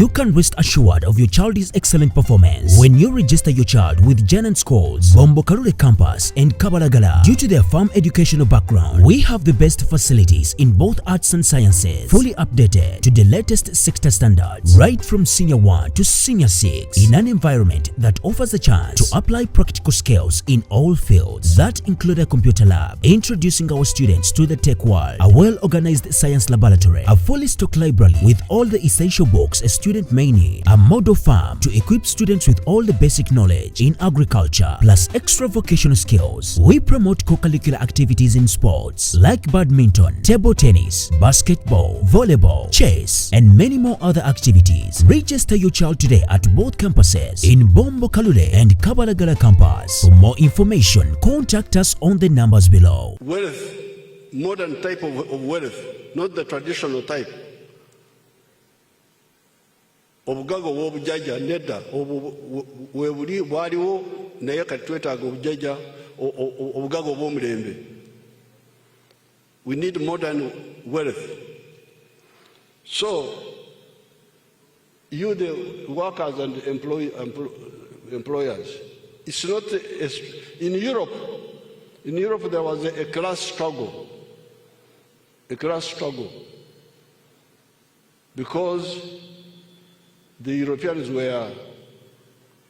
You can rest assured of your child's excellent performance when you register your child with Janan Schools, Bombo Karule Campus and Kabalagala. Due to their firm educational background, we have the best facilities in both arts and sciences, fully updated to the latest sector standards, right from Senior 1 to Senior 6, in an environment that offers a chance to apply practical skills in all fields. That include a computer lab, introducing our students to the tech world, a well-organized science laboratory, a fully stocked library with all the essential books a student may need, a model farm to equip students with all the basic knowledge in agriculture, plus extra vocational skills. We promote co-curricular activities in sports like badminton, table tennis, basketball, volleyball, chess, and many more other activities. Register your child today at both campuses in Bombo Kalule and Kabalagala campus. For more information, contact us on the numbers below. Wealth, modern type of wealth, not the traditional type. Obugago bw'obujjajja nedda webuli bwaliwo naye kati twetaaga obujjajja obugago bw'omulembe. We need modern wealth. So you the workers and employers, it's not in Europe. In Europe there was a class struggle. A class struggle because the Europeans were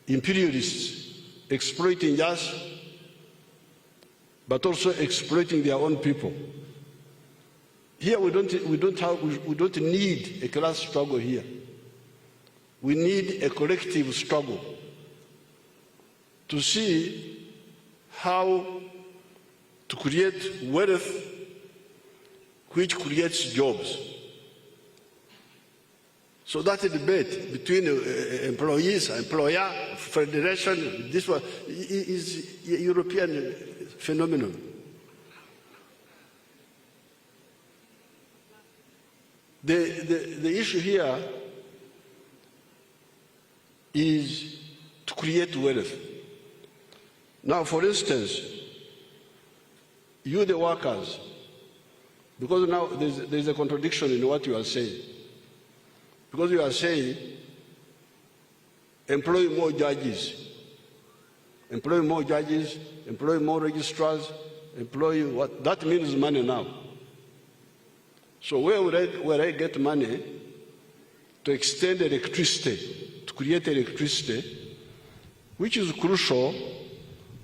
imperialists, exploiting us, but also exploiting their own people. Here we don't need a class struggle here. We need a collective struggle to see how to create wealth which creates jobs. So that debate between employees, employer, federation, this one is a European phenomenon. The issue here is to create wealth. Now, for instance, you the workers, because now there's a contradiction in what you are saying. Because you are saying, employ more judges, employ more registrars, employ what? That means money now. So where will I get money to extend electricity, to create electricity, which is crucial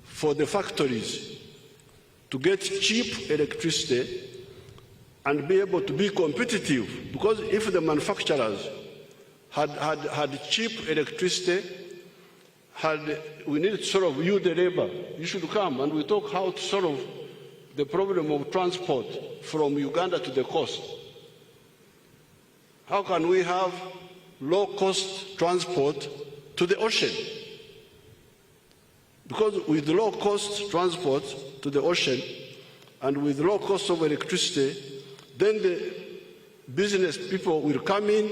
for the factories to get cheap electricity and be able to be competitive? Because if the manufacturers had cheap electricity, we need to solve you, the labor. You should come and we talk how to solve the problem of transport from Uganda to the coast. How can we have low-cost transport to the ocean? Because with low-cost transport to the ocean and with low cost of electricity, then the business people will come in,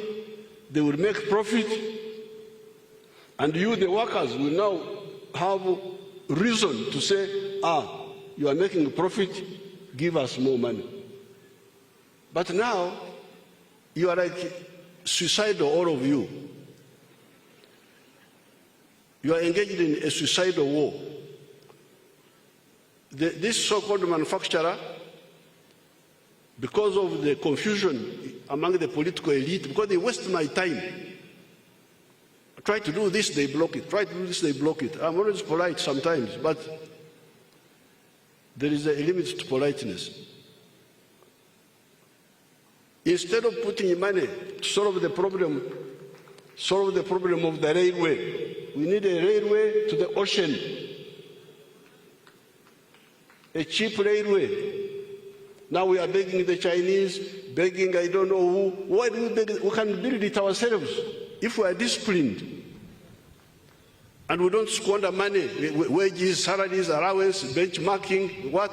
they will make profit, and you, the workers, will now have reason to say, you are making a profit, give us more money. But now, you are like suicidal, all of you. You are engaged in a suicidal war. This so-called manufacturer, because of the confusion among the political elite, because they waste my time. I try to do this, they block it. Try to do this, they block it. I'm always polite sometimes, but there is a limit to politeness. Instead of putting money to solve the problem of the railway, we need a railway to the ocean, a cheap railway. Now we are begging the Chinese, begging I don't know who. Why do we beg? We can build it ourselves if we are disciplined. And we don't squander money, wages, salaries, allowance, benchmarking, what?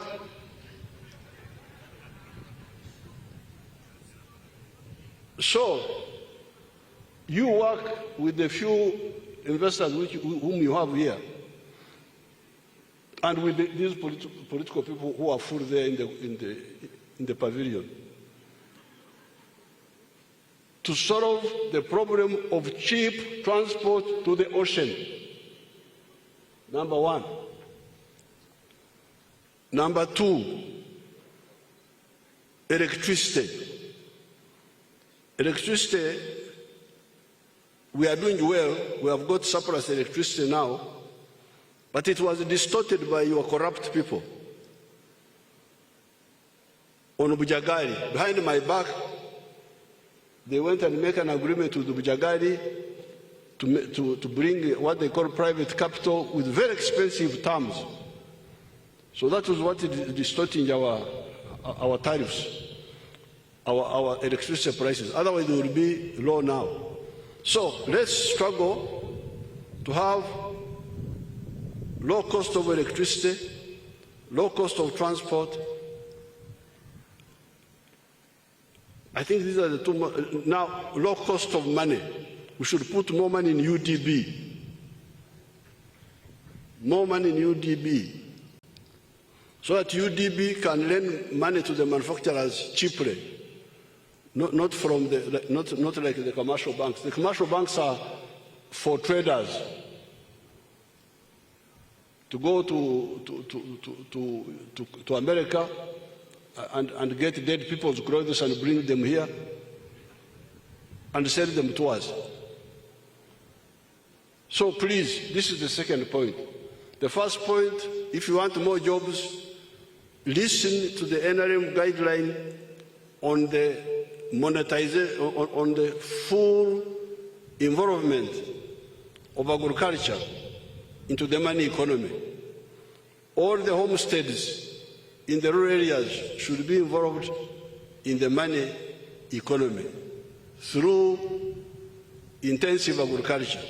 So, you work with the few investors whom you have here, and with these political people who are full there in the pavilion. to solve the problem of cheap transport to the ocean. Number one. Number two, electricity. Electricity, we are doing well. We have got surplus electricity now, but it was distorted by your corrupt people. On Bujagali, behind my back, they went and make an agreement with Bujagali to bring what they call private capital with very expensive terms. So that was what is distorting our tariffs, our electricity prices. Otherwise, they will be low now. So let's struggle to have low cost of electricity, low cost of transport. I think these are the two. Now, low cost of money. We should put more money in UDB. More money in UDB. So that UDB can lend money to the manufacturers cheaply. Not like the commercial banks. The commercial banks are for traders to go to America and get dead people's clothes and bring them here and sell them to us. So please, this is the second point. The first point, if you want more jobs, listen to the NRM guideline on the monetization, on the full involvement of agriculture into the money economy. All the homesteads in the rural areas should be involved in the money economy through intensive agriculture,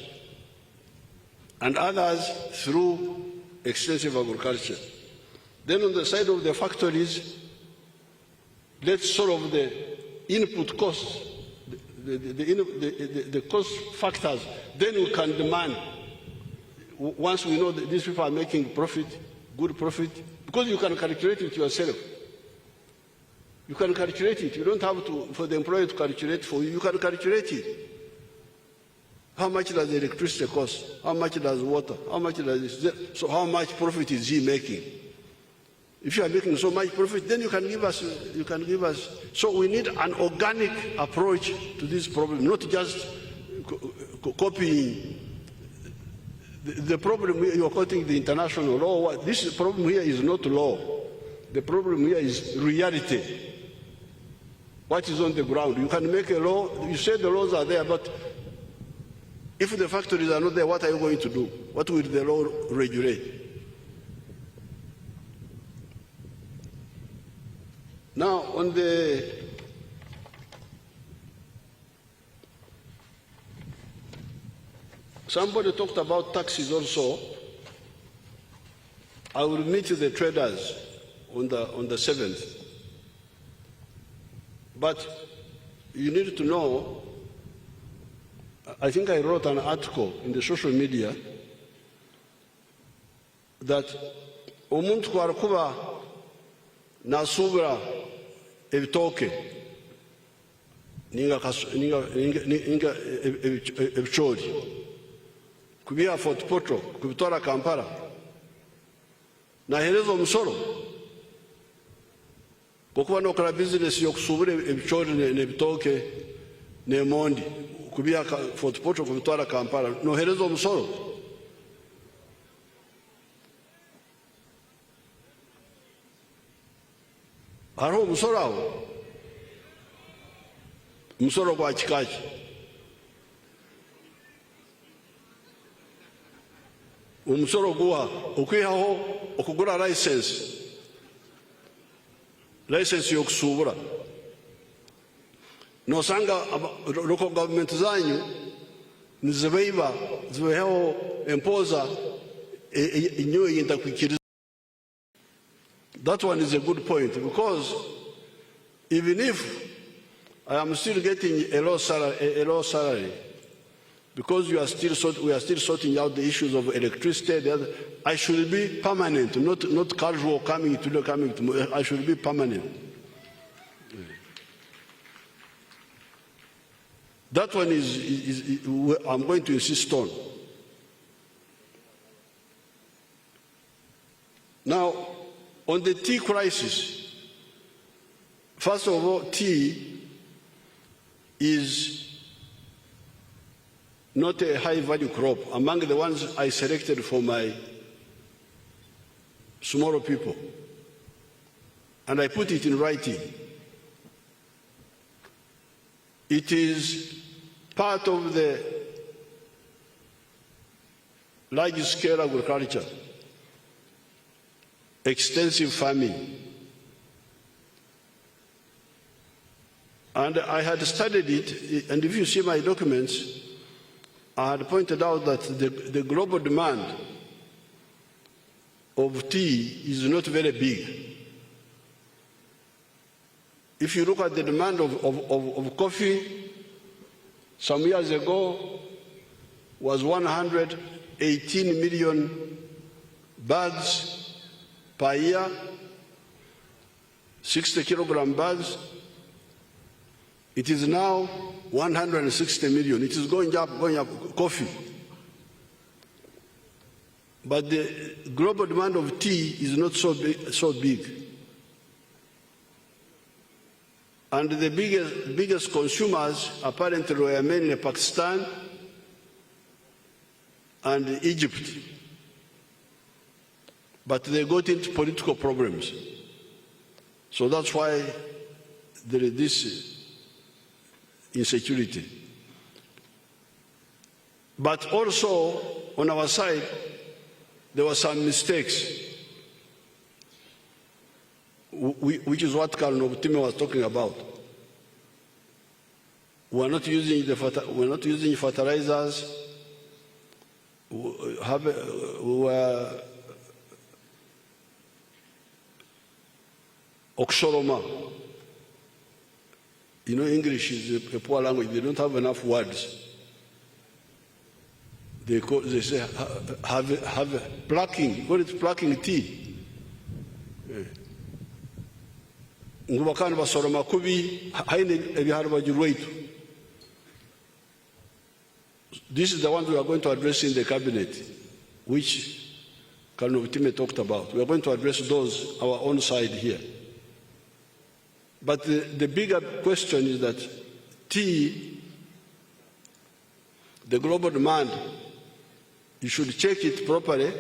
and others through extensive agriculture. Then on the side of the factories, let's solve the input costs, the cost factors. Then we can demand, once we know that these people are making profit, good profit, because you can calculate it yourself. You can calculate it. You don't have to, for the employer to calculate for you. You can calculate it. How much does the electricity cost? How much does water? How much does this? So how much profit is he making? If you are making so much profit, then you can give us. So we need an organic approach to this problem, not just copying. The problem you are quoting the international law. This problem here is not law. The problem here is reality. What is on the ground? You can make a law. You say the laws are there, but if the factories are not there, what are you going to do? What will the law regulate? Now, on the somebody talked about taxes also. I will meet the traders on the 7th. But you need to know, I think I wrote an article in the social media that omuntu kwarakuba nasubira ebitoke ninga ebichori kubiha Fort Portal kubitwara Kampala nahereza omusoro kukuba nokora business yokusubira ebichori nebitoke nemondi kubiha Fort Portal kubitwara Kampala nohereza omusoro. Hariho omusoro awo, omusoro gwa kikaki. Omusoro guha okwihaho okugura license yokusubura. Nosanga local government zanyu zibeho imposa inyo yintakwikiriza. That one is a good point, because even if I am still getting a low salary, because we are still sorting out the issues of electricity, I should be permanent, not casual coming to. I should be permanent. That one I'm going to insist on. Now, on the tea crisis, first of all, tea is not a high-value crop among the ones I selected for my smaller people. And I put it in writing. It is part of the large-scale agriculture, extensive farming. And I had studied it, and if you see my documents, I had pointed out that the global demand of tea is not very big. If you look at the demand of coffee, some years ago was 118 million bags per year, 60 kilogram bags. It is now 160 million. It is going up, coffee. But the global demand of tea is not so big. And the biggest consumers apparently were mainly Pakistan and Egypt. But they got into political problems. So that's why there is this insecurity. But also, on our side, there were some mistakes, which is what Colonel Time was talking about. We're not using fertilizers. We were oxoroma. You know, English is a poor language. They don't have enough words. They say have plucking. Call it plucking tea. Ngubakana basoroma kubi haine ebiharba jirweitu. This is the one we are going to address in the cabinet, which Colonel Time talked about. We are going to address those our own side here. But the bigger question is that tea, the global demand, you should check it properly